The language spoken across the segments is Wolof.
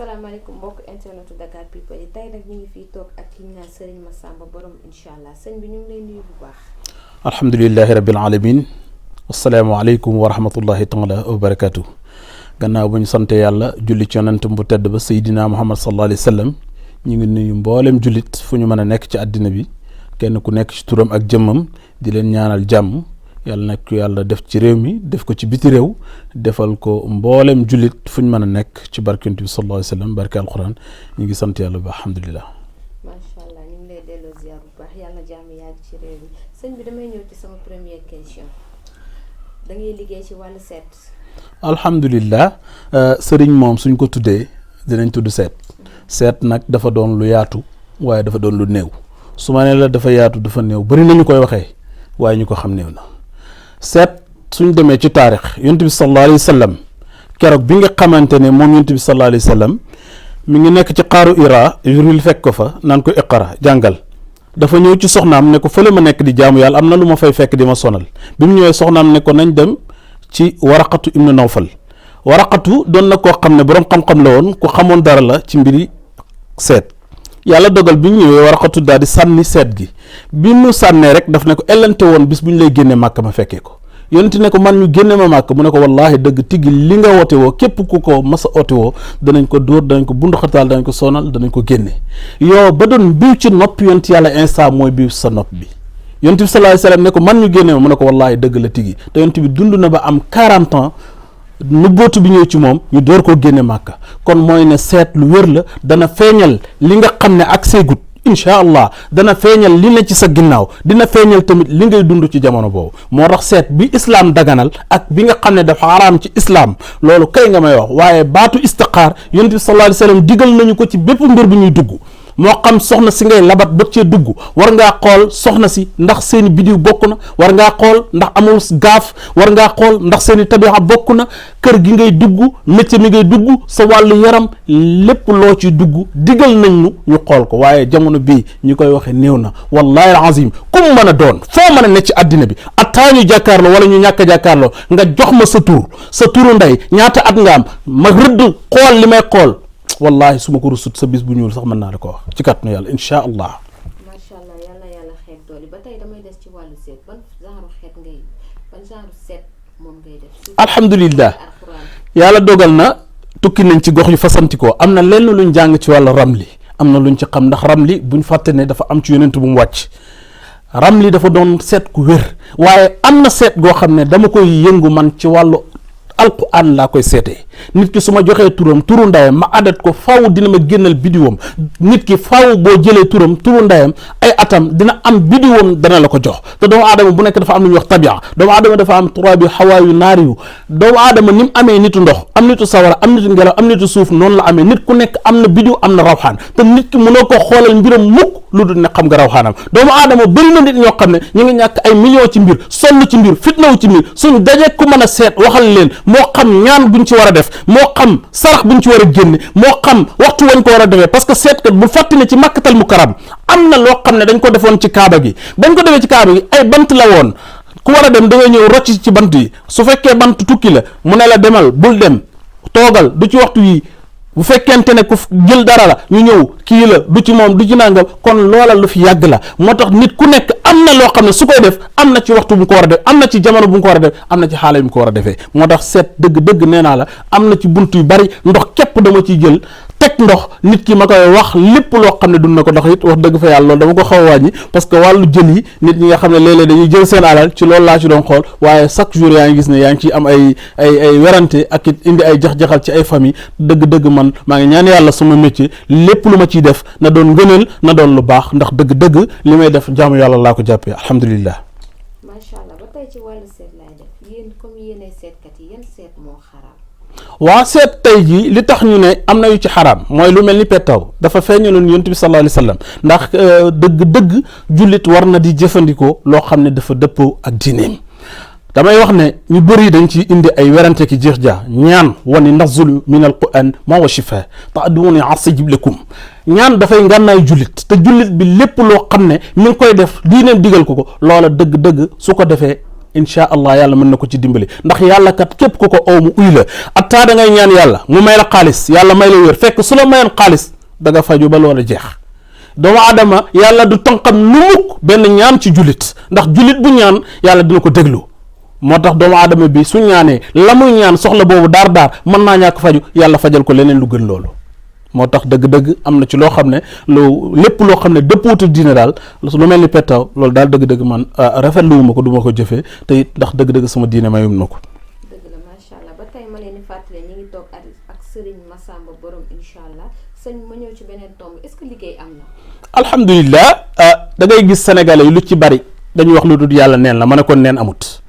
asalaamaaleykum mbokk internetu Dakar People yi tey nag ñu ngi fii toog ak ki ñu naan Serigne Massamba borom incha allah sëñ bi ñu ngi lay nuyu bu baax. alhamdulilahi rabbil alamin asalaamaaleykum wa rahmatullahi taala wa barakatuh. gannaaw bu ñu sante yàlla julli ci yonentam bu tedd ba Seydina Muhammad sallallahu alayhi wa sallam ñu ngi nuyu mboolem jullit fu ñu mën a nekk ci àddina bi kenn ku nekk ci turam ak jëmmam di leen ñaanal jàmm yàlla nag yàlla def ci réew mi def ko ci biti réew defal ko mboolem jullit fu ñu mën a nekk ci barke bi sallallahu alayhi wa sallam barke alquran ñu ngi sant yàlla ba alhamdulilah. macha allah ñu ngi lay delloo ziar bu baax yàlla jàmm yàgg ci réew mi sëñ bi damay ñëw ci sama première question da ngay liggéey ci wàllu seet. alhamdulilah sëriñ moom suñ ko tuddee dinañ tudd seet seet nag dafa doon lu yaatu waaye dafa doon lu néew su ma nee la dafa yaatu dafa néew bari nañu koy waxee waaye ñu ko xam néew na. seet suñ demee ci taarix yonent bi sallallahu alayhi wa sallam keroog bi nga xamante ne moom yonent bi sallallahu alayhi wa sallam mi ngi nekk ci xaaru Hira Jibril fekk ko fa naan ko iqra jàngal dafa ñëw ci soxnaam ne ko fële ma nekk di jaamu yàlla am na lu ma fay fekk di ma sonal bi mu ñëwee soxnaam ne ko nañ dem ci Waraqatu ibnu Nawfal Waraqatu doon na koo xam ne boroom xam-xam la woon ku xamoon dara la ci mbiri seet yàlla dogal bi ñu ñëwee Waraqatu daal di sànni seet gi bi mu sànnee rek daf ne ko ellante woon bis bu ñu lay génnee màkk ma fekkee ko yonent ne ko man ñu génne ma màkk mu ne ko wallaahi dëgg tiggi li nga woote woo képp ku ko mas a oote woo danañ ko dóor danañ ko bunduxataal danañ ko sonal danañ ko génne yow ba doon biw ci nopp yonent yàlla instant mooy biw sa nopp bi yonent bi sallallahu alayhi wasallam ne ko man ñu génne ma mu ne ko wallaahi dëgg la tiggi te yonent bi dund na ba am 40 ans nubbootu bi ñëw ci moom ñu door koo génne màkka kon mooy ne seet lu wér la dana feeñal li nga xam ne ak seegut incha allah dana feeñal li ne ci sa ginnaaw dina feeñal tamit li ngay dund ci jamono boobu moo tax seet bi islaam daganal ak bi nga xam ne dafa xaraam ci islaam loolu kay nga may wax waaye baatu istiqaar yonent bi sallallahu alayhi wasallam digal nañu ko ci bépp mbir bu ñuy dugg moo xam soxna si ngay labat ba cee dugg war ngaa xool soxna si ndax seeni bidiw bokk na war ngaa xool ndax amul gaaf war ngaa xool ndax seeni tabixa bokk na kër gi ngay dugg métier mi ngay dugg sa wàllu yaram lépp loo ci dugg digal nañ ñu xool ko waaye jamono bii ñu koy waxee néew na wallahi alazim kum mën a doon foo mën a ne ci àddina bi attaa ñu jàkkaarloo wala ñu ñàkk a jàkkaarloo nga jox ma sa turu ndey ñaata at nga am ma rëdd xool li may xool wallahi su ma ko rusut sa bis bu ñuul sax mën naa la ko wax ci kàttanu yàlla incha allah. macha allah yàlla xeet doole ba tey damay des ci wàllu seet ban genre seet moom ngay def. alhamdulilah yàlla dogal na tukki nañ ci gox yu fasantikoo am na lenn luñ jàng ci wàllu ramli am na luñ ci xam ndax ramli buñ fàtte ne dafa am ci yonent bu mu wàcc ramli dafa doon seet ku wér waaye am na seet goo xam ne dama koy yëngu man ci wàllu alquran laa koy seetee nit ki su ma joxee turu ndayam ma adat ko faaw dina ma génnal bidiwam nit ki faaw boo jëlee turu ndayam ay atam dina am bidiwam dana la ko jox te doomu aadama bu nekk dafa am lu ñuy wax tabia doomu aadama dafa am turaabi xawaayu naari yu doomu aadama ni mu amee nitu ndox am nitu sawara am nitu ngelaw am nitu suuf noonu la amee nit ku nekk am na bidiw am na rawxaan te nit ki mënoo ko xoolal mbiram mukk lu dul ne xam nga rawxaanam doomu aadama bëri na nit ñoo xam ne ñu ngi ñàkk ay millions ci mbir sonn ci mbir fitnawu ci mbir suñ dajee ku mën a seet waxal leen moo xam ñaan buñ ci war a def moo xam sarax buñ ci war a génne moo xam waxtu wañ ko war a defee parce que seetkat bu fàtti ne ci màkkatal mukarram am na loo xam ne dañ ko defoon ci kaaba gi bañ ko defee ci kaaba gi ay bant la woon ku war a dem da ngay ñëw rocc ci bant yi su fekkee bant tukki la mu ne la demal bul dem toogal du ci waxtu yi bu fekkente ne ku jël dara la ñu ñëw kii la du ci moom du ci nangam kon loola lu fi yàgg la moo tax nit ku nekk am na loo xam ne su koy def am na ci waxtu bu mu ko war a def am na ci jamono bu mu ko war a def am na ci xaala bu mu ko war a defee moo tax seet dëgg nee naa la am na ci bunt yu bari ndox képp dama ciy jël teg ndox nit ki ma koy wax lépp loo xam ne dund na ko ndox it wax dëgg fa yàlla loolu dama ko xaw a wàññi parce que wàllu jël yi nit ñi nga xam ne léeg-léeg dañuy jël seen alal ci loolu laa ci doon xool waaye chaque jour yaa ngi gis ne yaa ngi ciy am ay werante ak it indi ay jax-jaxal ci ay famille dëgg man maa ngi ñaan yàlla sama métier lépp lu ma ciy def na doon ngëneel na doon lu baax ndax dëgg li may def jaamu yàlla laa ko jàppee alhamdulilah. macha allah ba tey ci wàllu seet laay def yéen comme yéenay seetkat yi yan seet moo xaraam. waa seet tey jii li tax ñu ne am na yu ci xaraam mooy lu mel ni pettaw dafa feeñaloon yonent bi sallallahu alayhi wasallam ndax dëgg jullit war na di jëfandikoo loo xam ne dafa dëppoo ak diineem damay wax ne ñu bëri dañ ci indi ay werante ki jeex ja ñaan wani nazulu min al quran ma wa shifa ta'duni asajib lakum ñaan dafay ngànnaay jullit te jullit bi lépp loo xam ne mi ngi koy def diineem digal ko loola dëgg su ko defee insha allah yàlla mën na ko ci dimbali ndax yàlla kat képp ku ko oo mu uy la atta da ngay ñaan yàlla mu may la xaalis yàlla may la wér fekk su la mayoon xaalis da nga faju ba loola jeex doomu aadama yàlla du tànqam lu mukk benn ñaan ci jullit ndax jullit bu ñaan yàlla dina ko déglu moo tax doomu aadama bi su ñaanee la muy ñaan soxla boobu daar mën naa ñàkk faju yàlla fajal ko leneen lu gën loolu moo tax dëgg-dëgg am na ci loo xam ne lépp loo xam ne dëppootu diine daal lu mel ni pettaaw loolu daal dëgg-dëgg man rafetluwuma ko du ma ko jëfee te it ndax dëgg-dëgg sama diine mayum na ko. dëgg la macha allah ba tey ma leen di fàttali ñu ngi toog ak Serigne Massamba Borom incha allah sëñ ma ñëw ci beneen tomb est-ce que liggéey am na. alhamdulilah da ngay gis sénégalais yi lu ci bari dañuy wax lu dul yàlla neen la ma ne kon neen amut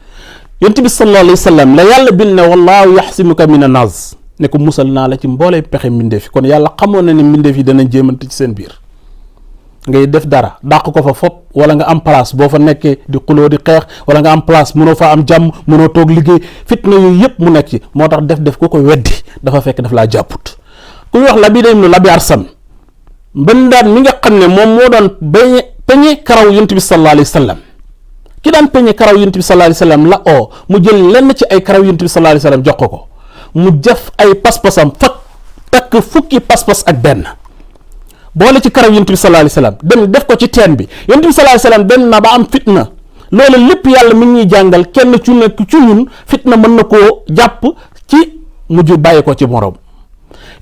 yonent bi sallallahu alayhi wa sallam la yàlla bil ne wallaahu yaxsimuka mina naas ne ko musal naa la ci mboolee pexe mbindeef yi kon yàlla xamoon na ne mbindeef yi danañ jéemante ci seen biir ngay def dara dàq ko fa fop wala nga am place boo fa nekkee di xuloo di xeex wala nga am place mënoo fa am jàmm mënoo toog liggéey fitna yooyu yëpp mu nekk ci moo tax def ko weddi dafa fekk daf laa jàpput ku ñuy wax Labiid ibn Abi Arsam mbëndaan mi nga xam ne moom moo doon peñe karaw yonent bi sallallahu alayhi wa sallam ki daan peñe karaw yonent bi sallallahu alayhi wa sallam la oo mu jël lenn ci ay karaw yonent bi sallallahu alayhi wa sallam jox ko mu def ay pas-pasam takk fukki pas-pas ak benn boole ci karaw yonent bi sallallahu alayhi wa sallam dem def ko ci teen bi yonent bi sallallahu alayhi wa sallam dem na ba am fitna loolu lépp yàlla mi ngi ñuy jàngal kenn ci nekk ci ñun fitna mën na koo jàpp ci mujj bàyyi ko ci morom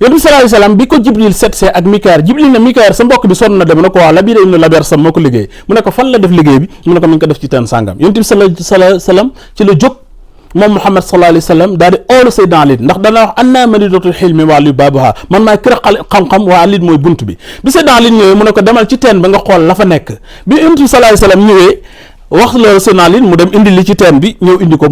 yonent bi sallallahu alayhi wa sallam bi ko Jibril setsee ak Mikaayil Jibril ne Mikaayil sa mbokk bi sonn na dem na ko waa Labiid ibn Abi Arsam moo ko liggéey mu ne ko fan la def liggéey bi mu ne ko mi ngi ko def ci teen sàngam yonent bi sallallahu alayhi wa sallam ci la jóg moom Muhammad sallallahu alayhi wa sallam daal di oolu Seydina Ali ndax dana wax anna madidatul xilmi wa Ali baabuha man maay kër xam-xam waa Ali mooy bunt bi Seydina Ali ñëwee mu ne ko demal ci teen ba nga xool la fa nekk bi yonent bi sallallahu alayhi wa sallam ñëwee wax loolu Seydina Ali mu dem indi li ci teen bi ñëw indi ko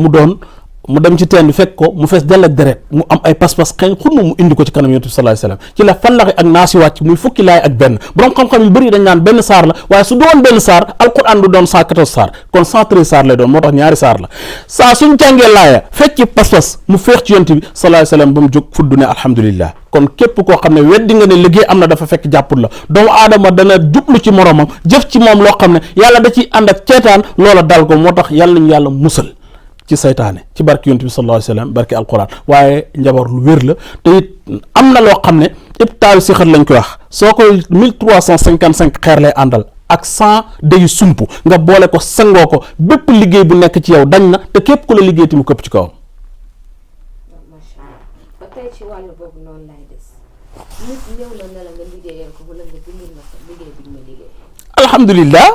mu dem ci teen bi fekk ko mu fees dell ak deret mu am ay pas-pas xëy xunn mu indi ko ci kanam yonent bi sallallahu alayhi wa sallam ci la fallaxi ak naasi wàcc muy fukki laay ak benn borom xam-xam yu bëri dañ naan benn saar la waaye su doon benn saar alquran du doon 114 saar kon 113 saar lay doon moo tax ñaari saar la saa suñ jàngee laaya fekk pas-pas mu feex ci yonent bi sallallahu alayhi wa sallam ba mu jóg fudd ne alhamdulillah kon képp koo xam ne weddi nga ne liggéey am na dafa fekk jàppul la doomu aadama dana jublu ci moromam jëf ci moom loo xam ne yàlla da ciy ànd ak ceetaan loola dal ko moo tax yàlla nañu yàlla musal ci saytaane ci barke yonent bi sallallahu alayhi wa sallam barke alquran waaye njabar lu wér la te it am na loo xam ne ibtaalu si xat lañ koy wax soo koy 1355 xeer lay àndal ak 100 day sump nga boole ko sangoo ko bépp liggéey bu nekk ci yow dañ na te képp ku la liggéey ti mu këpp ci kawam. macha allah ba tey ci wàllu boobu noonu lay des nit ñëw na ne la nga liggéeyal ko wala nga dindil ma sa liggéey bi ma liggéey. alhamdulilah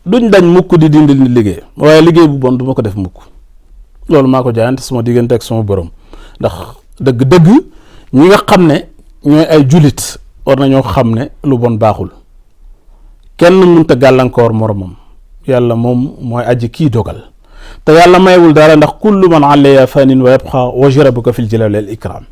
duñ dañ mukk di dindil ni liggéey waaye liggéey bu bon du ma ko def mukk loolu maa ko jaayante suma diggante ak suma borom ndax dëgg-dëgg ñi nga xam ne ñooy ay julit war nañoo xam ne lu bon baaxul kenn mënta gàllankoor moromam yàlla moom mooy aji kii dogal te yàlla mayewul dara ndax kullu man alayha fanin wa yabqa wajhu rabbika fil jalali wal ikram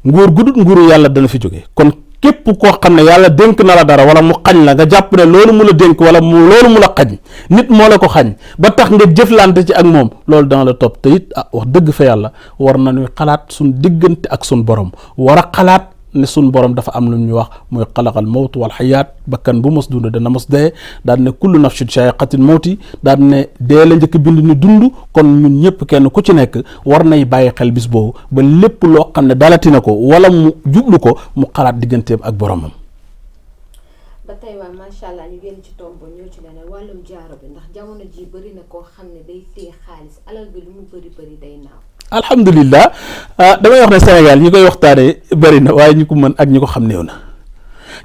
nguur gudut nguuru yàlla dana fi jóge kon képp koo xam ne yàlla dénk na la dara wala mu xañ la nga jàpp ne loolu mu la dénk wala loolu mu la xañ nit moo la ko xañ ba tax nga jëflante ci ak moom loolu dana la topp te it wax dëgg fa yàlla war nañuy xalaat suñ diggante ak suñ borom war a xalaat ne suñ borom dafa am lu ñu wax muy xalaqal mawt wal xayaat bakkan bu mos dund dana mos dee daal ne kullu nafsin shaa'iqatul mawti daal ne dee la njëkk bind ni dund kon ñun ñëpp kenn ku ci nekk war nay bàyyi xel bis boobu ba lépp loo xam ne dalati na ko wala mu jublu ko mu xalaat digganteem ak boromam. ba tey waa macha allah ñu génn ci tomb ñëw ci leneen wàllum jaaro bi ndax jamono ji bëri na koo xam ne day téye xaalis alal bi lu mu bëri day naaw. alhamdulilah damay wax ne Sénégal ñi koy waxtaanee bëri na waaye ñi ko mën ak ñi ko xam néew na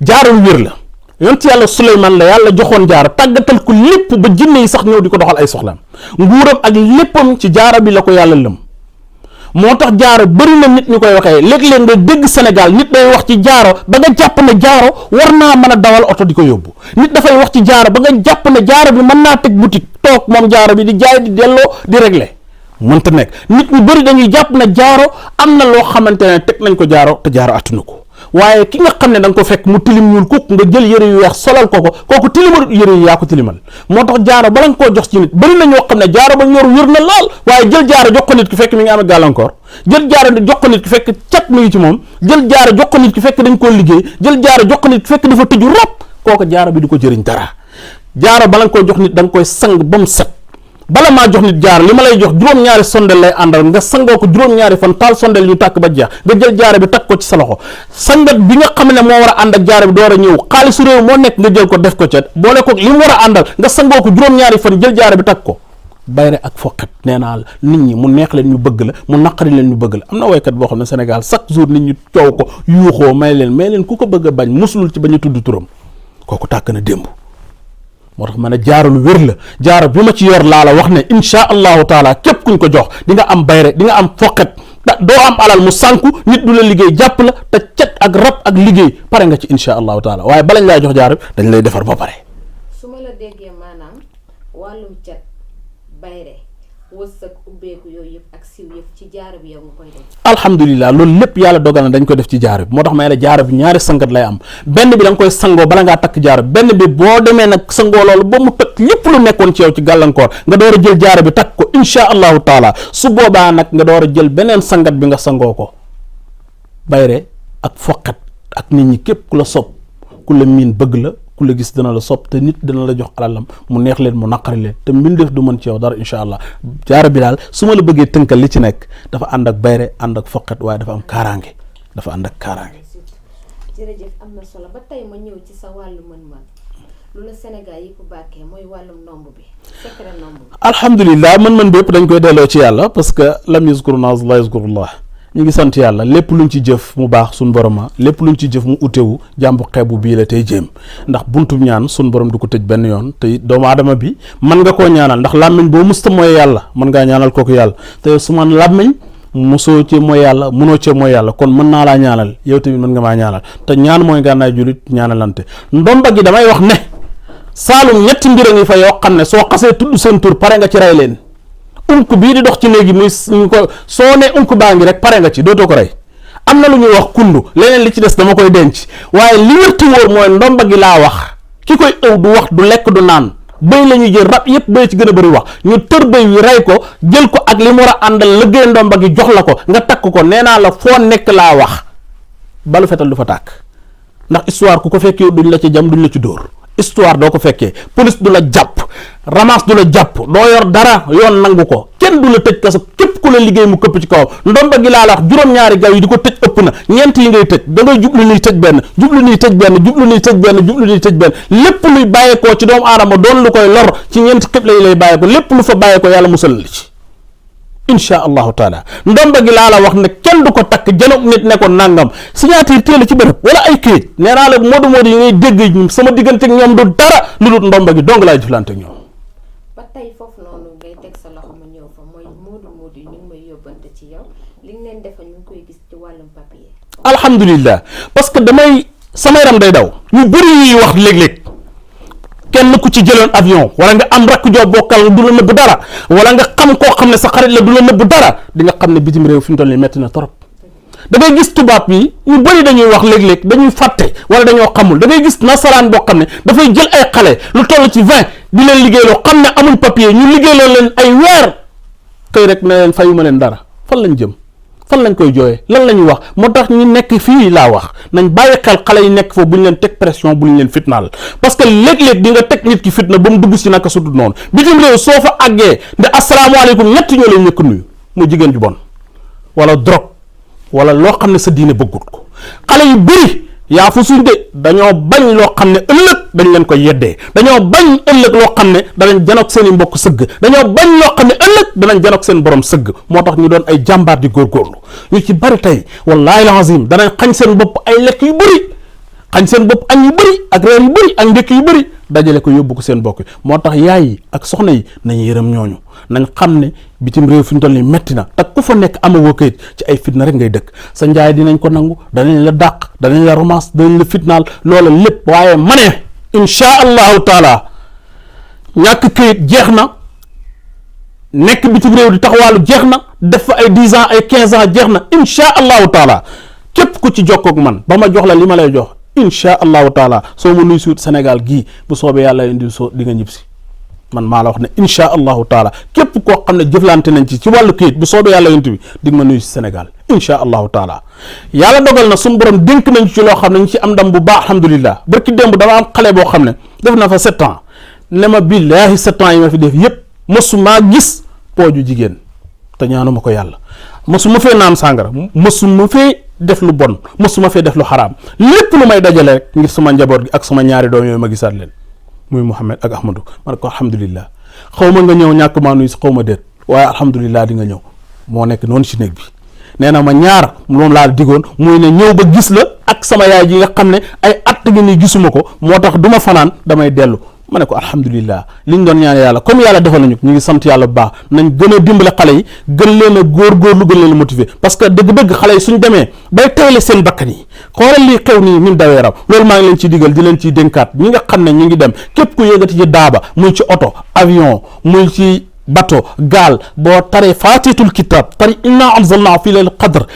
jaaro lu wér la yonent yàlla Suleymaan la yàlla joxoon jaaro tàggatal ko lépp ba jinne yi sax ñëw di ko doxal ay soxlaam nguuram ak léppam ci jaaro bi la ko yàlla lëm moo tax jaaro bëri na nit ñu koy waxee léeg-léeg nga dégg Sénégal nit day wax ci jaaro ba nga jàpp ne jaaro war naa mën a dawal oto di ko yóbbu nit dafay wax ci jaaro ba nga jàpp ne jaaro bi mën naa teg boutique toog moom jaaro bi di jaay di delloo di régler mënta nekk nit ñu bëri dañuy jàpp na jaaro am na loo xamante ne teg nañ ko jaaro te jaaro attunu ko waaye ki nga xam ne da nga ko fekk mu tilim ñuul kuk nga jël yëre yu weex solal ko kooku tilimal yëre yi yaa ko tilimal moo tax jaaro bala nga koo jox ci nit bëri na ñoo xam ne jaaro ba ñor wér na lool waaye jël jaaro jox ko nit ki fekk mi ngi amee gàllankoor jël jaaro jox ko nit ki fekk cat mu ngi ci moom jël jaaro jox ko nit ki fekk dañ koo liggéey jël jaaro jox ko nit ki fekk dafa tëju rob kooku jaaro bi du ko jëriñ dara jaaro bala nga koo jox nit da nga koy sang ba mu set bala maa jox nit jaar li ma lay jox juróom-ñaari sondel lay àndal nga sangoo ko juróom-ñaari fan taal sondel ñu tàkk ba jeex nga jël jaare bi takk ko ci sa loxo sangat bi nga xam ne moo war a ànd ak jaare bi door a ñëw xaalisu réew moo nekk nga jël ko def ko ca boole ko li mu war a àndal nga sangoo ko juróom-ñaari fan jël jaare bi takk ko bayre ak foqet nee naa la nit ñi mu neex leen ñu bëgg la mu naqari leen ñu bëgg la am na woykat boo xam ne Sénégal chaque jour nit ñi coow ko yuuxoo may leen ku ko bëgg a bañ musulul ci bañ a tudd turam kooku tàkk na démb moo tax ma ne jaaro lu wér la jaaro bi ma ci yor laa la wax ne insha allahu taala képp kuñ ko jox di nga am bayre di nga am foqet doo am alal mu sànku nit du la liggéey jàpp la te cet ak rab ak liggéey pare nga ci insha allahu taala waaye balañ laa jox jaaro bi dañ lay defar ba pare. su ma la déggee maanaam wàllum cet bayre wërsëg ubbeeku yooyu yëpp ak siw yëpp ci jaaro bi yow nga koy def. alhamdulilah loolu lépp yàlla dogal na dañ ko def ci jaaro bi moo tax may la jaaro bi ñaari sangat lay am benn bi da nga koy sangoo bala ngaa takk jaaro bi benn bi boo demee nag sangoo loolu ba mu tëkk lépp lu nekkoon ci yow ci gàllankoor nga door a jël jaaro bi takk ko insha allahu taala su boobaa nag nga door a jël beneen sangat bi nga sangoo ko bayre ak foqet ak nit ñi képp ku la sopp ku la miin bëgg la ku la gis dana la sopp te nit dana la jox alalam mu neex leen mu naqari leen te mbindeef du mën ci yow dara insha allah jaaro bi daal su ma la bëggee tënkal li ci nekk dafa ànd ak bayre ànd ak foqet waaye dafa am kaaraange dafa ànd ak kaaraange. jërëjëf am na solo ba tey ma ñëw ci sa wàllu mën-mën lu la Sénégal yi ko bàkkee mooy wàllum nomb bi secret nomb bi. alhamdulilah mën-mën bépp dañ koy delloo ci yàlla parce que lam yazkuruna la yazkurullah ñu ngi sant yàlla lépp luñ ci jëf mu baax suñ boroma lépp luñ ci jëf mu utewu jàmbu xeebu bii la tey jéem ndax buntu ñaan suñ borom du ko tëj benn yoon te doomu aadama bi mën nga koo ñaanal ndax làmmiñ boo musta mooy yàlla mën ngaa ñaanal kooku yàlla te su man làmmiñ mosoo ci mooy yàlla mënoo ci mooy yàlla kon mën naa laa ñaanal yow tamit mën nga maa ñaanal te ñaan mooy gànnaay jullit ñaanalante ndomba gi damay wax ne saalum ñetti mbir a ngi fa yoo xam ne soo xasee tudd seen tur pare nga ci rey leen unk bii di dox ci léegi muy ñu ko soo ne unk baa ngi rek pare nga ci dootoo ko rey am na lu ñuy wax kundu leneen li ci des dama koy denc waaye li wérti wóor mooy ndomba gi laa wax ki koy ëw du wax du lekk du naan bëy la ñuy jël rab yëpp bëy ci gën a bëri wax ñu tër bëy wi rey ko jël ko ak li mu war a àndal liggéey ndomba gi jox la ko nga takk ko nee naa la foo nekk laa wax balu fetal du fa tàkk ndax histoire ku ko fekkee duñ la ci jam duñ la ci dóor histoire doo ko fekkee police du la jàpp ramas du la jàpp doo yor dara yoon nangu ko kenn du la tëj kaso képp ku la liggéey mu këpp ci kawam ndomba gi laa la wax juróom-ñaari gaw yi di ko tëj ëpp na ñeent yi ngay tëj da ngay jublu nii tëj benn jublu nii tëj benn jublu nii tëj benn jublu nii tëj benn lépp luy bàyyeekoo ci doomu aadama doon lu koy lor ci ñeenti képp lay bàyyeekoo lépp lu fa bàyyeekoo yàlla musal la ci insha allahu taala ndomba gi laa la wax ne kenn du ko takk janoog nit ne ko nangam signature téela ci bërëb wala ay këyit nee naa la moodu moodu yi ngay dégg sama diggante ak ñoom du dara lu dul ndomba gi dong laay jëflante ak ñoom. ba tey foofu noonu ngay teg sa loxo ma ñëw fa mooy moodu moodu yi ñu ngi may yóbbante ci yow li nga leen defal ñu ngi koy gis ci wàllum papier. alhamdulilah parce que sama yaram day daw ñu bëri yuy wax léeg-léeg kenn ku ci jëloon avion wala nga am rakk joo bokkal du la nëbb dara wala nga xam koo xam ne sa xarit la du la nëbb dara di nga xam ne bitim réew fi mu toll nii metti na trop da ngay gis tubaab yi ñu bëri dañuy wax léeg-léeg dañuy fàtte wala dañoo xamul da ngay gis nasaraan boo xam ne dafay jël ay xale lu toll ci 20 di leen liggéeyloo xam ne amuñ papier ñu liggéeyloo leen ay weer kay rek ne leen fayuma leen dara fan lañ jëm fan lañ koy jooyee lan la ñuy wax moo tax ñu nekk fii laa wax nañ bàyyi xel xale yi nekk foofu bu ñu leen teg pression bu ñu leen fitnaal parce que léeg-léeg di nga teg nit ki fitna ba mu dugg si naka sudut noonu bitim réew soo fa àggee nde asalaamaaleykum ñett ñoo lay ñëkk nuyu mu jigéen ju bon wala drogue wala loo xam ne sa diine bëggut ko xale yu bëri yaa fu suñ de dañoo bañ loo xam ne ëllëg dañ leen ko yeddee dañoo bañ ëllëg loo xam ne danañ janoog seen i mbokk sëgg dañoo bañ loo xam ne ëllëg danañ janoog seen borom sëgg moo tax ñu doon ay jàmbaar di góorgóorlu ñu ci bari tey wallaahi lazim danañ xañ seen bopp ay lekk yu bëri xañ seen bopp añ yu bëri ak reer yu bëri ak ndékk yu bëri dajale ko yóbbu ko seen bokk moo tax yaay yi ak soxna yi nañ yërëm ñooñu nañ xam ne bitim réew fi ñu toll nii metti na te ku fa nekk amagoo kayit ci ay fitna rek ngay dëkk sa njaay dinañ ko nangu danañ la dàq danañ la romance danañ la fitnaal loola lépp waaye ma ne insha allahu taala ñàkk kayit jeex na nekk bitim réew di taxawaalu jeex na def fa ay 10 ans ay 15 ans jeex na insha allahu taala képp ku ci jokkoog man ba ma jox la li ma lay jox insha allahu taala soo ma nuy suut Sénégal gii bu soobee yàlla indi soo di nga ñib si man maa la wax ne insha allahu taala képp koo xam ne jëflante nañ ci wàllu këyit bu soobee yàlla yonent bi di nga ma nuyu si Sénégal insha allahu taala yàlla dogal na suñu borom dénk nañ ci loo xam ne ñu ci am ndam bu baax alhamdulilah barki démb dama am xale boo xam ne def na fa 7 ans ne ma billaahi 7 ans yi ma fi def yépp mësuma gis pooju jigéen te ñaanuma ko yàlla, mësuma fee naan sàngara, mësuma fee def lu bon, mësuma fee def lu xaraam. lépp lu may dajale rek ngir suma njaboot gi ak suma ñaari doom yooyu ma gisaat leen muy Mouhamed ak Ahmadou. ma ne ko alhamdulilah, xaw ma nga ñëw ñàkk maa nuyu si xaw ma déet waaye alhamdulilah di nga ñëw. moo nekk noonu ci néeg bi nee na ma ñaar moom laa digoon muy ne ñëw ba gis la ak sama yaay ji nga xam ne ay at gi nii gisuma ko moo tax du ma fanaan damay dellu. ma ne ko alhamdulilah liñ doon ñaan yàlla comme yàlla defal nañu ñu ngi sant yàlla bu baax nañ gën a dimbale xale yi gën leen a góorgóorlu gën leen a motiver parce que dëgg-dëgg xale yi suñ demee bay tayle seen bakkan yi xoolal lii xew nii ni mu dawee raw loolu maa ngi leen ciy digal di leen ciy dénkaat ñi nga xam ne ñu ngi dem képp ku yëgati ci daaba muy ci oto avion muy ci bato gaal boo taree faatitul kitab tari inna anzalnaahu fi laylatil qadr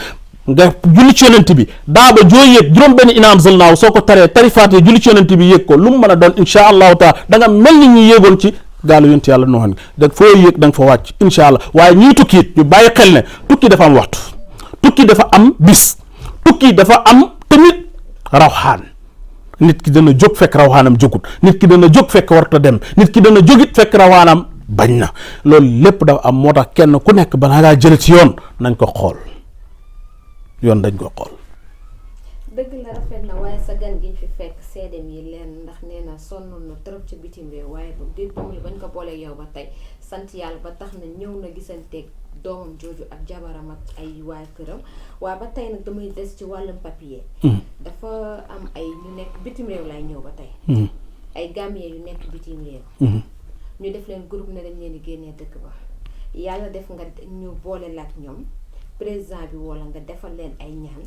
nga julli ci yonent bi daaba joo yéeg juróom benn inna anzalnaahu soo ko taree tari faatee julli ci yonent bi yéeg ko lu mu mën a doon insha allahu taala da nga mel ni ñu yéegoon ci gaalu yonent yàlla nooxan da foo yéeg da nga fa wàcc insha allah. waaye ñii tukki it ñu bàyyi xel ne tukki dafa am waxtu, tukki dafa am bis, tukki dafa am tamit rawxaan. nit ki dana jóg fekk rawxaanam jógut, nit ki dana jóg fekk warta dem, nit ki dana jógit fekk rawxaanam bañ na. loolu lépp dafa am moo tax kenn ku nekk balaa ngaa jële ci yoon nañ ko xool yoon dañ ko xool. dëgg la rafet na waaye sa gan gi ñu fi fekk seedem yi leen ndax nee na sonnoon na trop ca bitim réew waaye ba déet bañ ko booleeg yow ba tey sant yàlla ba tax na ñëw na gisanteeg doomam jooju ak jabaram ak ay waa këram waaye ba tey nag damay des ci wàllum papier. dafa am ay ñu nekk bitim réew lay ñëw ba tey. ay Gambien yu nekk bitim réew. ñu def leen groupe ne dañ leen di génnee dëkk ba yàlla def nga ñu boole la ak ñoom président bi wala nga defal leen ay ñaan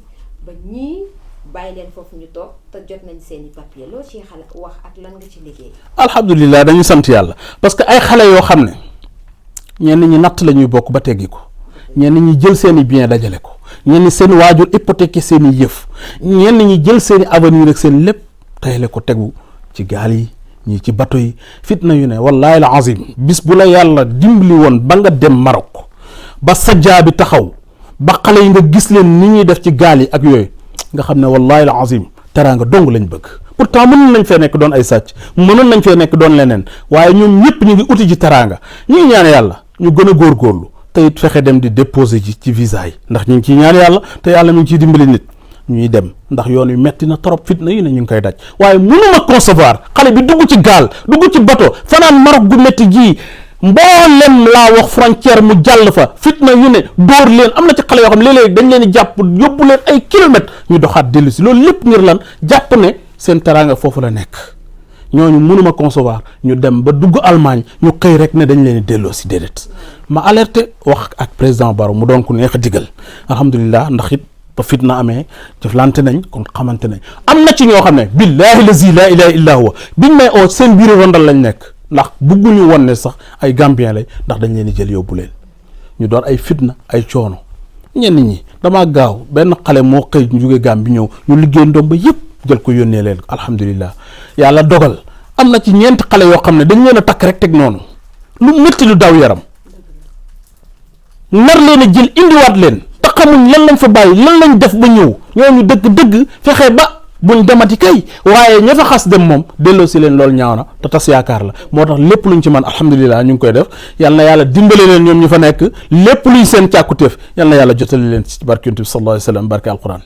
ba ñii bàyyi leen foofu ñu toog te jot nañ seeni papier loo ci xale wax ak lan nga ci liggéey. alhamdulilah dañuy sant yàlla parce que ay xale yoo xam ne ñenn ñi natt la ñuy bokk ba teggi ko, ñenn ñi jël seeni bien dajale ko, ñenn seen waajur hypothéqué seeni yëf, ñenn ñi jël seeni avenir ak seen lépp tayale ko tegu ci gaal yi ñii ci bato yi fitna yu ne wallahi al azim bis bu la yàlla dimbali woon ba nga dem Maroc ba sajjaa bi taxaw ba xale yi nga gis leen ni ñuy def ci gaal yi ak yooyu nga xam ne wallahi al azim teraanga dong lañ bëgg. pourtant mënoon nañ fee nekk doon ay sàcc, mënoon nañ fee nekk doon leneen waaye ñoom ñëpp ñu ngi uti ci teraanga. ñu ngi ñaan yàlla ñu gën a góorgóorlu te it fexe dem di déposer ci visa yi ndax ñu ngi ciy ñaan yàlla te yàlla mi ngi ciy dimbali nit ñuy dem ndax yoon yu metti na trop fitna yi ne ñu ngi koy daj waaye mënuma concevoir xale bi dugg ci gaal dugg ci bato fanaan Maroc gu metti gii mboolem laa wax frontière mu jàll fa fitna yu ne dóor leen am na ci xale yoo xam léeg-léeg dañ leen di jàpp yóbbu leen ay kilomètres ñu doxaat dellu si loolu lépp ngir lan jàpp ne seen teraanga foofu la nekk. ñooñu mënuma concevoir ñu dem ba dugg Allemagne ñu xëy rek ne dañ leen di delloo si déedéet ma alerté wax ak président Barrow mu doon ku neex a digal alhamdulilah ndax it ba fitna amee jëflante nañ kon xamante nañ am na ci ñoo xam ne billahi lazi la ilaha illa huwa biñ may oo seen biir rondal lañ nekk ndax bugguñu woon ne sax ay Gambien lay ndax dañ leen di jël yóbbu leen ñu doon ay fitna ay coono ñenn ñi damaa gaaw benn xale moo xëy ñu jóge Gambie ñëw ñu liggéey ndoom ba yëpp jël ko yónnee leen alhamdulilah yàlla dogal am na ci ñeenti xale yoo xam ne dañ leen a takk rek teg noonu lu métti lu daw yaram nar leen a jël indiwaat leen te xamuñ lan lañ fa bàyyi lan lañ def ba ñëw ñooñu dëgg-dëgg fexe ba buñ demati kay waaye ña fa xas dem moom delloo si leen loolu ñaaw na te tas yaakaar la moo tax lépp luñ ci man alhamdulilah ñu ngi koy def yal na yàlla dimbale leen ñoom ñu fa nekk lépp luy seen càkkutéef yal na yàlla jotali leen ci barke Yonent bi sallallahu alayhi wa sallam barke alquran.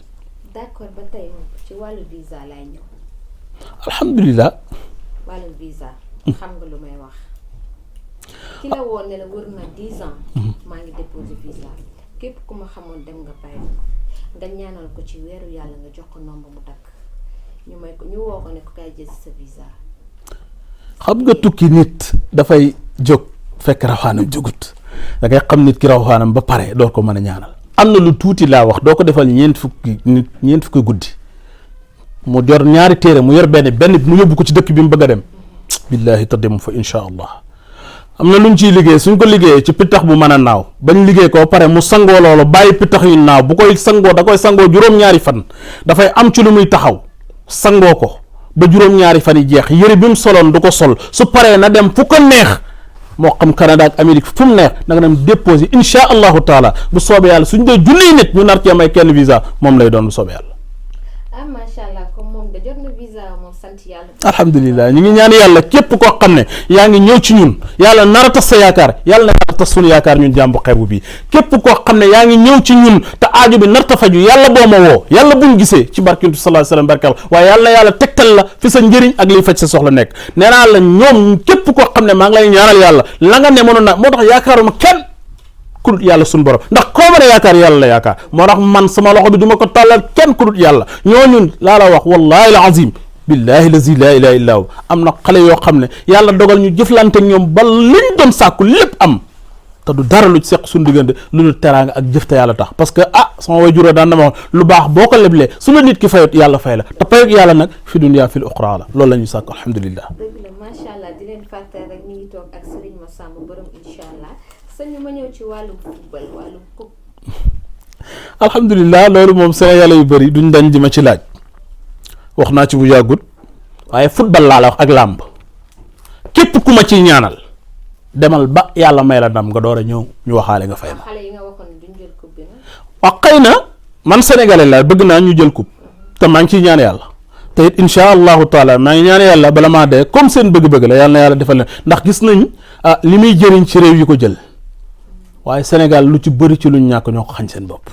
d'accord ba tey moom ci wàllu visa laay ñëw. alhamdulilah. wàllu visa. xam nga lu may wax. ki la woon ne la wër na 10 ans. maa ngi déposé visa képp ku ma xamoon dem nga bàyyi nga ñaanal ko ci weeru yàlla nga jox ko nomba mu takk ñu may ko ñu woo ko ne ko kay jël sa visa. xam nga tukki nit dafay jóg fekk rawaanam jógut da ngay xam nit ki rawaanam ba pare door ko mën a ñaanal. am na lu tuuti laa wax doo ko defal ñeent fukki guddi mu jor ñaari téere mu yor benn mu yóbbu ko ci dëkk bi mu bëgg a dem billahi te dem fa insha allah. am na luñ ciy liggéey suñ ko liggéeyee ci pittax bu mën a naaw bañ liggéey ko pare mu sangoo loolu bàyyi pittax yu naaw bu koy sangoo da koy sangoo juróom-ñaari fan dafay am ci lu muy taxaw sangoo ko ba juróom-ñaari fan yi jeex yëre bi mu soloon du ko sol su paree na dem fu ko neex moo xam Canada ak Amérique fu mu neex da nga dem déposé insha allahu taala bu soobee yàlla suñ dee junniy nit ñu nar ci am ay kenn visa moom lay doon bu soobee yàlla. ah macha allah comme moom da jot na visa moom sant yàlla alhamdulilah ñu ngi ñaan yàlla képp koo xam ne yaa ngi ñëw ci ñun yàlla nar a tas sa yaakaar yàlla na yàlla tas sunu yaakaar ñun jàmbu xeebu bi képp koo xam ne yaa ngi ñëw ci ñun te aajo bi nar ta faju yàlla boo ma woo yàlla buñ gisee ci barkintu sallallahu alayhi wasallam barkal waaye yàlla na yàlla tegtal la fi sa njëriñ ak liy faj sa soxla nekk nee naa la ñoom képp koo xam ne maa ngi lay ñaanal yàlla la nga ne mënoon na moo tax yaakaaruma kenn ku dut yàlla suñu borom ndax koo mën a yaakaar yàlla la yaakaar moo tax man sama loxo bi du ma ko tàllal kenn ku dut yàlla ñooñu laa la wax wallahi al azim billahi lazi la ilaha illa hu am na xale yoo xam ne yàlla dogal ñu jëflante ñoom ba liñ doon sàkku lépp am te du dara lu seq suñu diggante lu dul teraanga ak jëf te yàlla tax parce que sama way juró daan na ma wax lu baax boo ko leblee su la nit ki fayut yàlla fay la te payut yàlla nag fi dunya fil uxra la loolu la ñuy sàkk alhamdulillah. dëgg la macha allah di leen fàttali rek ñu ngi toog ak Serigne Massamba borom incha allah sëñ ma ñëw ci wàllu football wàllu coupe. alhamdulillah loolu moom Sénégalais yu bëri duñ dañ di ma ci laaj wax naa ci bu yàggut waaye football laa la wax ak làmb képp ku ma ciy ñaanal demal ba yàlla may la ndam nga door a ñëw ñu waxaale nga fay ma. xale yi nga waxoon duñ jël coupe bi nag. waaw xëy na man sénégalais la bëgg naa ñu jël coupe te maa ngi ciy ñaan yàlla te it incha allahu taala maa ngi ñaan yàlla bala maa dee comme seen bëgg-bëgg la yàlla na yàlla defal leen ndax gis nañ li muy jëriñ ci réew yi ko jël waaye Sénégal lu ci bëri ci luñ ñàkk ñoo ko xañ seen bopp.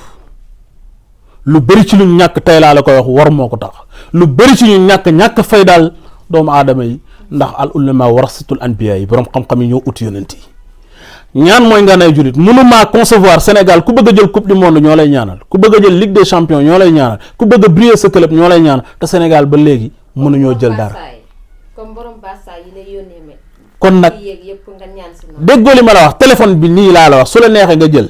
lu bëri ci luñ ñàkk tey laa la koy wax war moo ko tax lu bëri ci ñu ñàkk fay daal doomu aadama yi ndax al ulama warasatul anbiya yi borom xam-xam yi ñoo ut yonent yi ñaan mooy nga nay julit mënumaa concevoir Sénégal ku bëgg a jël coupe du monde ñoo lay ñaanal ku bëgg a jël ligue des champions ñoo lay ñaanal ku bëgg a briller sa club ñoo lay ñaanal te Sénégal ba léegi mënuñoo jël dara comme borom Barça yi lay yónnee me kon nag déggoo li ma la wax téléphone bi nii laa la wax su la neexee nga jël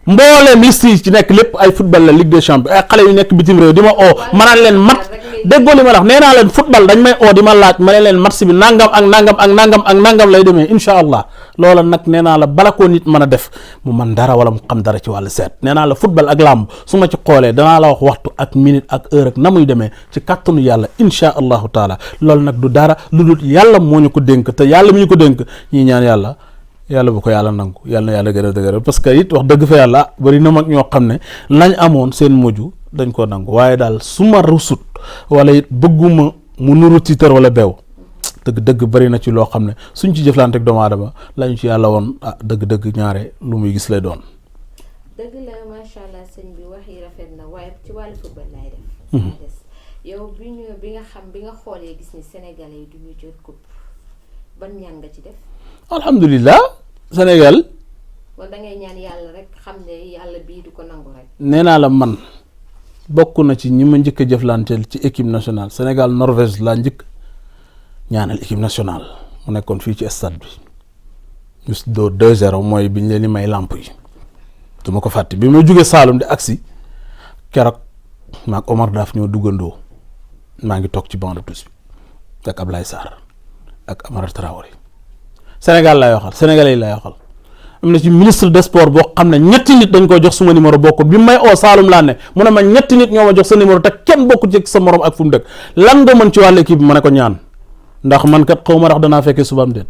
mbooleem liste yi ci nekk lépp ay football la ligue des champions ay xale yu nekk bitim réew di ma oo ma naan leen mat déggoo li ma la wax nee naa leen football dañ may oo di ma laaj ma ne leen match bi nangam ak nangam ak nangam ak nangam lay demee incha allah loola nag nee naa la bala koo nit mën a def mu man dara wala mu xam dara ci wàllu seet nee naa la football ak làmb su ma ci xoolee danaa la wax waxtu ak minute ak heure ak na muy demee ci kàttanu yàlla incha allahu taala loolu nag du dara lu dul yàlla moo ñu ko dénk te yàlla mi ñu ko dénk ñii ñaan yàlla bu ko yàlla nangu yàlla na yàlla gën a dëgëral parce que it wax dëgg fa yàlla bari na mag ñoo xam ne lañ amoon seen mujj dañ ko nangu waaye daal su ma rusut wala it bëgguma mu nuru tiitar wala beew dëgg bari na ci loo xam ne suñ ci jëflante ak doomu aadama lañu ci yàlla woon dëgg ñaare lu muy gis lay doon. dëgg la macha allah sëñ bi wax yi rafet na waaye ci wàllu football laay def. yow bi nga xoolee gis ni Sénégalais yi du ñu jël coupe ban ñaan nga ci def. alhamdulilah Sénégal. wala da ngay ñaan yàlla rek xam ne yàlla bii du ko nangu rek. nee naa la man bokk na ci ñi ma njëkk a jëflanteel ci équipe nationale Sénégal Norvège laa njëkk ñaanal équipe nationale mu nekkoon fii ci stade bi ñu door 2-0 mooy biñ leen di may lamp yi du ma ko fàtte bi ma jógee Saalum di agsi keroog maag Omar Daf ñoo duggandoo maa ngi toog ci banc de touche bi ak Ablaye Sarr ak Amara Traoré. Sénégal laay waxal Sénégalais yi laay waxal am na ci ministre des sports boo xam ne ñetti nit dañ ko jox suma numéro bokkul bi may oo Saalum laa ne mu ne ma ñetti nit ñoo ma jox sa numéro te kenn bokkul ci sa morom ak fu mu dëkk lan nga mën ci wàllu équipe bi ma ne ko ñaan ndax man kat xaw ma ndax danaa fekkee subaam déet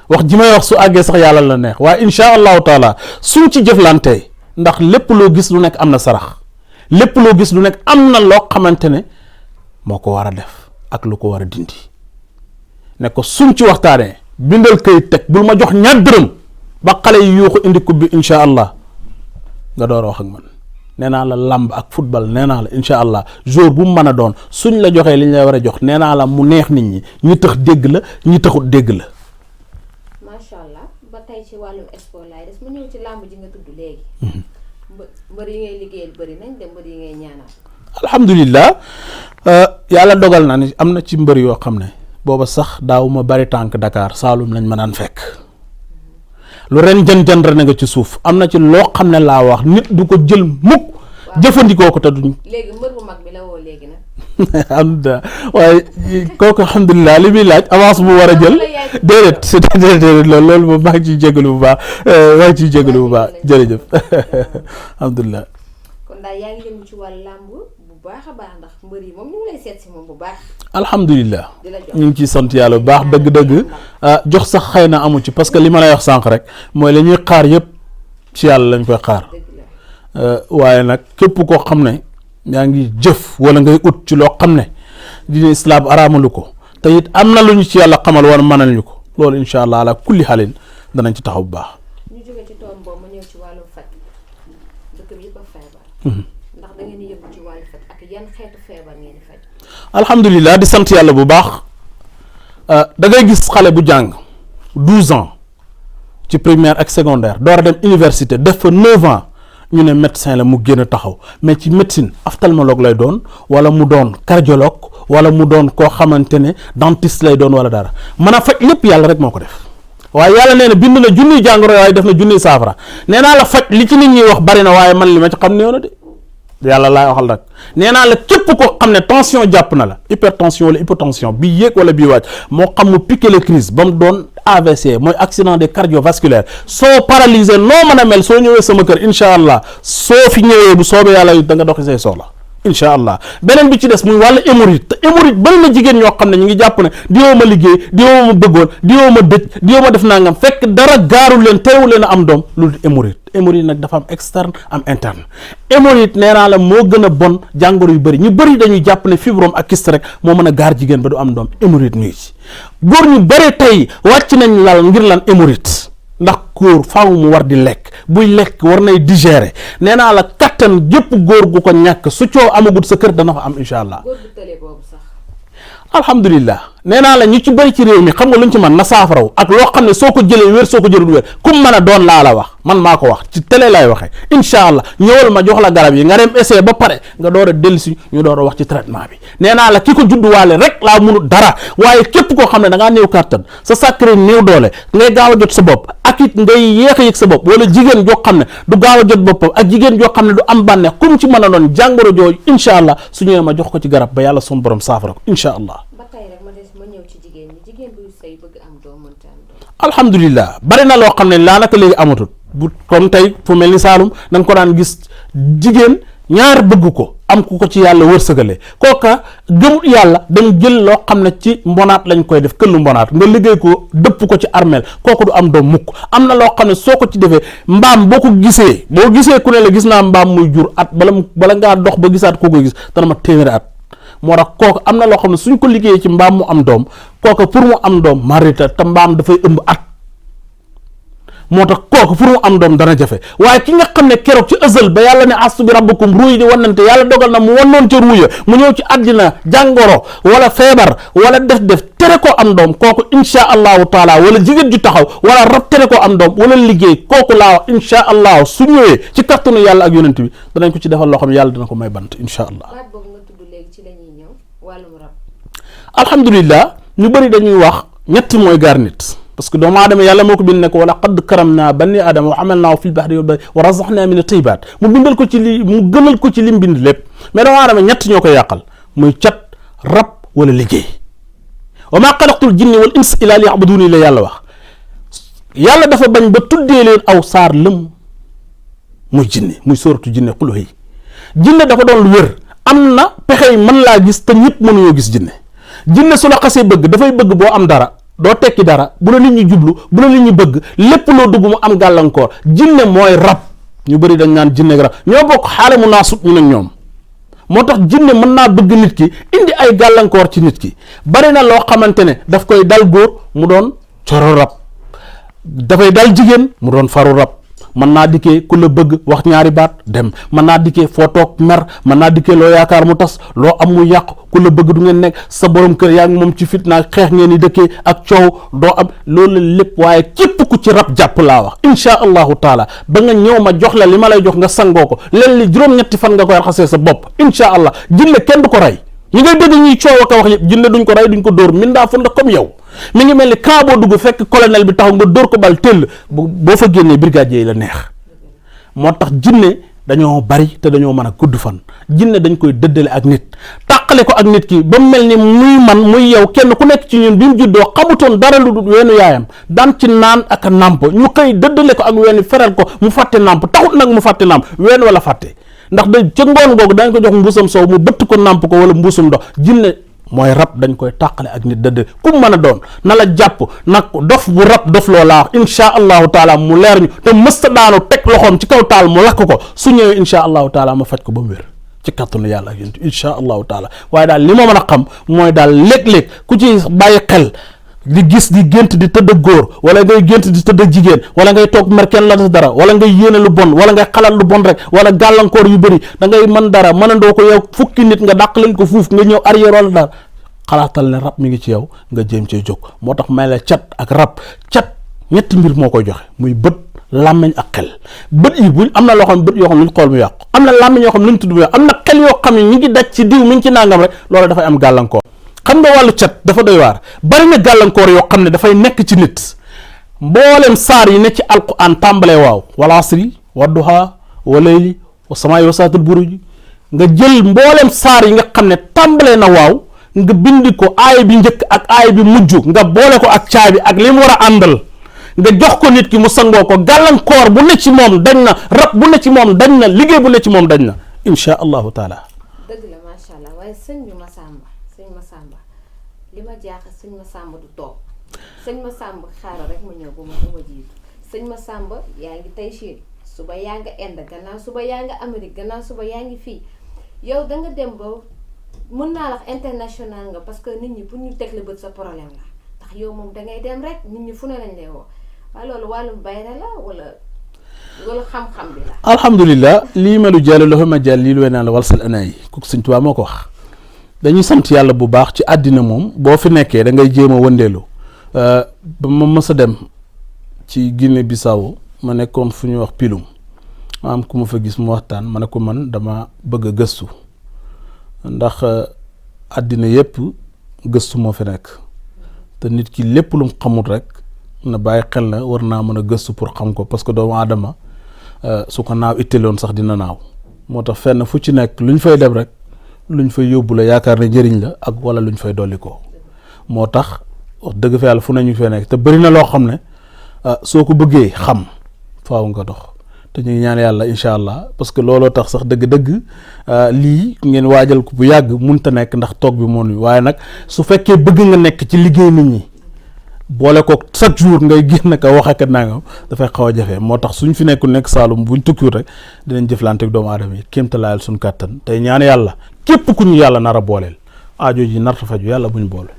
wax ji may wax su àggee sax yàlla la neex waaye incha allahu taala suñ ci jëflantee ndax lépp loo gis lu nekk am na sarax lépp loo gis lu nekk am na loo xamante ne moo ko war a def ak lu ko war a dindi ne ko suñ ci waxtaanee. bindal kayit teg bul ma jox ñaar dërëm ba xale yi yuuxu indi coupe bi incha allah nga door a wax ak man nee naa la làmb ak football nee naa la incha allah jour bu mu mën a doon suñ la joxee li ñu lay war a jox nee naa la mu neex nit ñi ñi tax dégg la ñi taxut dégg la. macha allah ba tey ci wàllum sport laay des mu ñëw ci làmb ji nga tudd léegi. mbër yi ngay liggéeyal bëri nañ de mbër yi ngay ñaanal. alhamdulilah yàlla dogal na ni am na ci mbër yoo xam ne. booba sax daawuma bari tànk Dakar Saalum lañ ma daan fekk lu ren jën ren nga ci suuf am na ci loo xam ne laa wax nit du ko jël mukk jëfandikoo ko te duñ. léegi mbër bu mag bi la woo léegi nag. alhamdulilah waaye kooku alhamdulilah li muy laaj avance bu war a jël déedéet loolu moom maa ngi ciy jégalu bu baax jërëjëf alhamdulilah. kon daal yaa ngi yëngu ci wàllu làmb bu baax a baax ndax mbër yi moom ñu ngi lay seet si moom bu baax. alhamdulilah ñu ngi ciy sant yàlla bu baax dëgg-dëgg jox sax xëy na amu ci parce que li ma lay wax sànq rek mooy la ñuy xaar yëpp ci yàlla lañ koy xaar waaye nag képp koo xam ne yaa ngi jëf wala ngay ut ci loo xam ne dina islaam araamalu ko te it am na lu ñu ci yàlla xamal war mënal ñu ko loolu incha allah ala kulli xalin danañ ci taxaw bu baax. ñu jóge ci toom boobu ma ñëw ci wàllu faj dëkk bi yëpp a feebar. ndax da ngeen di yëngu ci wàllu faj ak yan xeetu feebar ngeen di faj. alhamdulilah di sant yàlla bu baax da ngay gis xale bu jàng 12 ans ci primaire ak secondaire door a dem université def fa 9 ans ñu ne médecin la mu génn taxaw mais ci médecine ophtalmologue lay doon wala mu doon cardiologue wala mu doon koo xamante ne dentiste lay doon wala dara mën a faj lépp yàlla rek moo ko def waaye yàlla nee na bind na junniy jàngoro waaye def na junniy saafara nee naa la faj li ci nit ñi wax bari na waaye man li ma ci xam néew na de yàlla laay waxal rek nee naa la képp koo xam ne tension jàpp na la hypertension wala hypotension bii yéeg wala bii wàcc moo xam mu piqué le crise ba mu doon AVC mooy accident des cardiovasculaire soo paralysé noo mën a mel soo ñëwee sama kër incha allah soo fi ñëwee bu soobee yàlla da nga doxi say soxla incha allah beneen bi ci des muy wàllu hémorroïde te hémorroïde bari na jigéen ñoo xam ne ñu ngi jàpp ne diwoo ma liggéey diwoo ma bëggoon diwoo ma dëj diwoo ma def nangam fekk dara gaarul leen teewul leen a am doom loolu hémorroïde hémorroïde nag dafa am externe am interne hémorroïde nee naa la moo gën a bon jàngoro yu bëri ñu bëri dañuy jàpp ne fibrome ak kyste rek moo mën a gaar jigéen ba du am doom hémorroïde ñu ci góor ñu bëri tey wàcc nañ lal ngir lan hémorroïde ndax góor faaw mu war di lekk buy lekk war nay digérer nee naa la kattan gépp góor gu ko ñàkk su coow amagut sa kër dana fa am incha allah. góor bu tële boobu sax. alhamdulilah nee naa la ñu ci bëri ci réew mi xam nga luñ ci mën na saafaraw ak loo xam ne soo ko jëlee wér soo ko jëlul wér kum mën a doon laa la wax man maa ko wax ci télé lay waxee incha allah ñëwal ma jox la garab yi nga dem essayer ba pare nga door a dellusi ñu door a wax ci traitement bi nee naa la ki ko judduwaale rek laa munut dara waaye képp koo xam ne da ngaa néew kàttan sa sacré néew doole ngay gaaw a jot sa bopp ak it ngay yéex a yëg sa bopp wala jigéen joo xam ne du gaaw a jot boppam ak jigéen joo xam ne du am bànneex kum ci mën a doon jàngoro jooju incha allah su ñëwee ma jox ko ci garab ba yàlla sun borom saafara ko incha allah. alhamdulilah bari na loo xam ne laa naka léegi amatul bu comme tey fu mel ni Saalum da nga ko daan gis jigéen ñaar bëgg ko am ku ko ci yàlla wërsëgale kooka gëmut yàlla dem jël loo xam ne ci mbonaat lañ koy def këllu mbonaat nga liggéey ko dëpp ko ci armeel kooku du am doom mukk am na loo xam ne soo ko ci defee mbaam boo ko gisee ku ne la gis naa mbaam muy jur at bala ngaa dox ba gisaat koo koy gis dana ma téeméeri at moo tax kooku am na loo xam ne suñ ko liggéeyee ci mbaam mu am doom kooku pour mu am doom marita te mbaam dafay ëmb at moo tax kooku pour mu am doom dana jafe waaye ki nga xam ne keroog ci ësal ba yàlla ne astu bi rabbukum ruuy di wannante yàlla dogal na mu wannoon ca ruuya mu ñëw ci àddina jàngoro wala feebar wala def tere koo am doom kooku insha allahu taala wala jigéen ju taxaw wala rab tere koo am doom wala liggéey kooku laa wax insha allahu su ñëwee ci kattanu yàlla ak yonent bi danañ ko ci defal loo xam ne yàlla dina ko may bant insha allah. alhamdulilah ñu bëri dañuy wax ñett mooy gaar nit parce que doomu aadama yàlla moo ko bind ne ko wala qad karamna bani aadama wa hamalnaahu fil bahri wa razaqnaa min at-tayyibaat mu bindal ko ci mu gënal ko ci lim bind lépp mais doomu aadama ñett ñoo koy yàqal muy cat rab wala liggéey wa maa xalaqtul jinni wal insa illaa liya'buduuni la yàlla wax yàlla dafa bañ ba tuddee leen aw saar lëm muy jinne muy sóoratu jinne xulu yi jinne dafa doon lu wér am na pexe yi mën laa gis te ñëpp mënuñoo gis jinne su la xasee bëgg dafay bëgg boo am dara doo tekki dara bu la nit ñi jublu bu la nit ñi bëgg lépp loo dugg mu am gàllankoor jinne mooy rab ñu bëri dañ naan jinne rab ñoo bokk xaale mu naa sut ñu nag ñoom moo tax jinne mën naa bëgg nit ki indi ay gàllankoor ci nit ki bari na loo xamante ne daf koy dal góor mu doon coro rab dafay dal jigéen mu doon faru rab mën naa dikkee ku la bëgg wax ñaari baat dem mën naa dikkee foo toog mer mën naa dikkee loo yaakaar mu tas loo am mu yàqu ku la bëgg du ngeen nekk sa borom kër yaa ngi moom ci fitna xeex ngeen di dëkkee ak coow doo am loolu lépp waaye képp ku ci rab jàpp laa wax insha allahu taala ba nga ñëw ma jox la li ma lay jox nga sangoo ko leen li juróom-ñetti fan nga koy raxasee sa bopp insha allah jinne kenn du ko rey ñi ngay dégg ñuy coow ak a wax yëpp jinne duñ ko rey duñ ko dóor mindaa fu la comme yow mi ngi mel ni camp boo dugg fekk colonel bi taxaw nga dóor ko bal tëll boo fa génnee brigadier yi la neex moo tax jinne dañoo bari te dañoo mën a gudd fan jinne dañ koy dëddale ak nit tàqale ko ak nit ki ba mel ni muy man muy yow kenn ku nekk ci ñun bi mu juddoo xamutoon dara lu dul weenu yaayam daan ci naan ak a nàmp ñu xëy dëddale ko ak weenu feral ko mu fàtte nàmp taxut nag mu fàtte nàmp ween wala fàtte ndax da ca ngoon googu dañ ko jox mbuusam soow mu bëtt ko nàmp ko wala mbuusum ndox jinne mooy rab dañ koy tàqale ak nit dëdd ku mën a doon na la jàpp nag dof bu rab dof loo laa wax insha allahu taala mu leer ñu te mësta daanu teg loxoom ci kaw taal mu lakk ko su ñëwee insha allahu taala ma faj ko ba mu wér ci kàttanu yàlla ak yonent insha allahu taala. waaye daal li ma mën a xam mooy daal léeg-léeg ku ci bàyyi xel di gis di gént di tëdd góor wala ngay gént di tëdd jigéen wala ngay toog mer kenn la dara wala ngay yéene lu bon wala ngay xalaat lu bon rek wala gàllankoor yu bëri da ngay mën dara mënandoo ko yow fukki nit nga dàq leen ko fuuf nga ñëw arrière wala dara xalaatal ne rab mi ngi ci yow nga jéem cee jóg. moo tax may la cat ak rab cat ñetti mbir moo koy joxe muy bët làmmeñ ak xel. bët yi buñ am na loo xam ne bët yoo xam ne luñ xool mu yàqu am na làmmeñ yoo xam ne luñ tudd mu yàqu am na xel yoo xam ne ñu ngi daj ci diw mi ngi ci nangam rek loolu dafay am gàllankoor. xam nga wàllu cat dafa doy waar bari na gàllankoor yoo xam ne dafay nekk ci nit mboolem saar yi ne ci alquran tàmbalee waaw wal asri wa duha wa layli wa samaa'i wa saatil buruj nga jël mboolem saar yi nga xam ne tàmbalee na waaw nga bindi ko aay bi njëkk ak aay bi mujj nga boole ko ak caabi ak li mu war a àndal nga jox ko nit ki mu sangoo ko gàllankoor bu ne ci moom dañ na rab bu ne ci moom dañ na liggéey bu ne ci moom dañ na insha allahu taala. dëgg la macha allah waaye sëñ bi Massamba li ma jaaxal sëñ Massamba du toog sëñ Massamba xaaral rek ma ñëw bu ma jiitu sëñ Massamba yaa ngi tey Chine suba yaa nga Inde gannaaw suba yaa nga Amérique gannaaw suba yaa ngi fii yow da nga dem ba mën naa la wax international nga parce que nit ñi pour ñu teg la bët sa problème la ndax yow moom da ngay dem rek nit ñi fu ne lañ lay woo waaye loolu wàllum bayra la wala xam-xam bi la. alhamdulilah lii melu jàll loxo ma jàll lii lu naan la wal sal ana yi kooku sëñ Tuubaa moo ko wax. dañuy sant yàlla bu baax ci àddina moom boo fi nekkee da ngay jéem a wëndeelu ba ma mës a dem ci Guinée Bissau ma nekkoon fu ñuy wax Pilum ma am ku ma fa gis mu waxtaan ma ne ko man dama bëgg a gëstu ndax àddina yépp gëstu moo fi nekk te nit ki lépp lu mu xamul rek na bàyyi xel na war naa mën a gëstu pour xam ko parce que doomu aadama su ko naaw itteeloon sax dina naaw moo tax fenn fu ci nekk lu ñu fay dem rek luñ fay yóbbu la yaakaar ne njëriñ la ak wala luñ fay dolli ko moo tax wax dëgg fa yàlla fu nañu fee nekk te bëri na loo xam ne soo ko bëggee xam faaw nga dox te ñu ngi ñaan yàlla incha allah parce que looloo tax sax dëgg-dëgg lii ngeen waajal ko bu yàgg munta nekk ndax toog bi moom waaye nag su fekkee bëgg nga nekk ci liggéey nit ñi boole ko chaque jour ngay génn ka wax ak nangam dafay xaw a jafe moo tax suñ fi nekkul nekk Saalum buñ tukkiwut rek dinañ jëflante ak doomu aadama yi kéem talaayal suñ kàttan tey ñaan yàlla képp ku ñu yàlla nar a booleel aajo ji narta faju yàlla buñ boole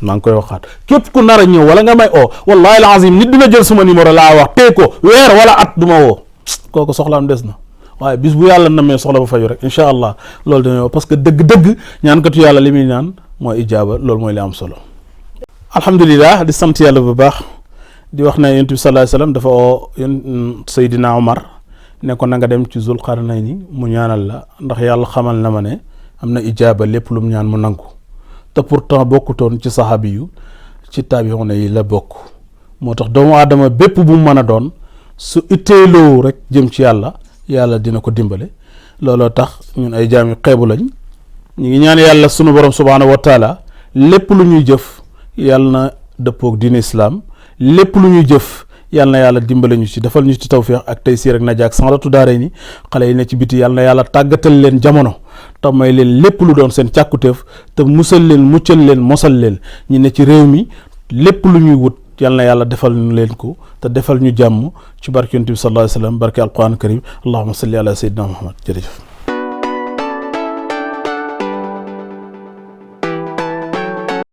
maa ngi koy waxaat képp ku nar a ñëw wala nga may oo wallahi al azim nit dina jël suma numéro laa wax tey ko weer wala at du ma woo kooku soxlaam des na waaye bis bu yàlla namee soxla ba faju rek incha allah loolu dina parce que dëgg-dëgg ñaankatu yàlla li muy ñaan mooy ijaaba loolu mooy li am solo. alhamdulilah di sant yàlla bu baax di wax ne yonent bi sallallahu alayhi wasallam dafa oo Seydina Omar ne ko na nga dem ci Zulqarnayni mu ñaanal la ndax yàlla xamal na ma ne am na ijaaba lépp lu mu ñaan mu nangu te pourtant bokkutoon ci saxaabi yu ci taabi'uun yi la bokk moo tax doomu aadama bépp bu mu mën a doon su itteeloo rek jëm ci yàlla yàlla dina ko dimbale looloo tax ñun ay jaam yu xeebu lañ ñu ngi ñaan yàlla sunu borom subhaanahu wa taala lépp lu ñuy jëf yàlla na dëppoog diine islaam lépp lu ñuy jëf yàlla na yàlla dimbale ñu ci defal ñu ci tawfiix ak taysiir ak najaa ak sanadatu daare ni xale yi ne ci biti yàlla na yàlla tàggatal leen jamono te may leen lépp lu doon seen càkkutéef te musal leen muccal leen mosal leen ñi ne ci réew mi lépp lu ñuy wut yàlla na yàlla defal ñu leen ko te defal ñu jàmm ci barke yonent bi sallallahu alayhi wa sallam barke alquran karim allahumma salli ala sayyidina muhammad jërëjëf